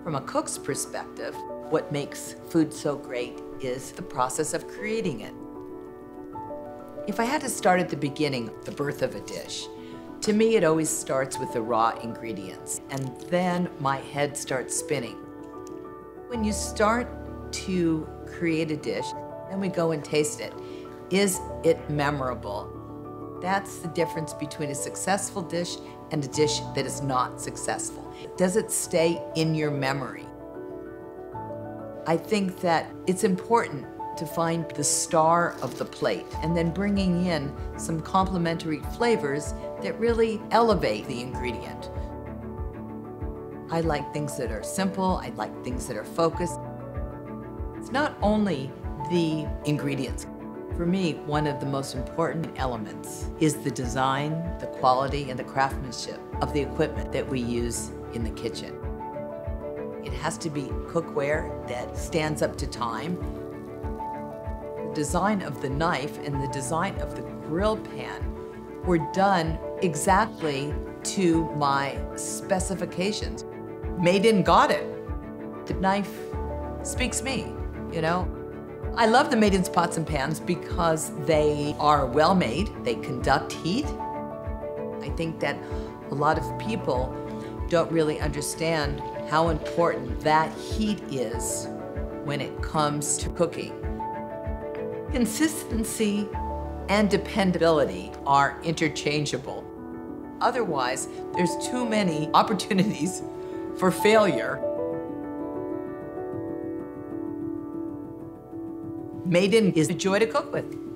From a cook's perspective, what makes food so great is the process of creating it. If I had to start at the beginning, the birth of a dish, to me it always starts with the raw ingredients, and then my head starts spinning. When you start to create a dish, then we go and taste it. Is it memorable? That's the difference between a successful dish and a dish that is not successful. Does it stay in your memory? I think that it's important to find the star of the plate and then bringing in some complementary flavors that really elevate the ingredient. I like things that are simple, I like things that are focused. It's not only the ingredients. For me, one of the most important elements is the design, the quality, and the craftsmanship of the equipment that we use in the kitchen. It has to be cookware that stands up to time. The design of the knife and the design of the grill pan were done exactly to my specifications. Made in got it. The knife speaks me, you know? I love the Made in pots and pans because they are well made, they conduct heat. I think that a lot of people don't really understand how important that heat is when it comes to cooking. Consistency and dependability are interchangeable. Otherwise, there's too many opportunities for failure. Made in is a joy to cook with.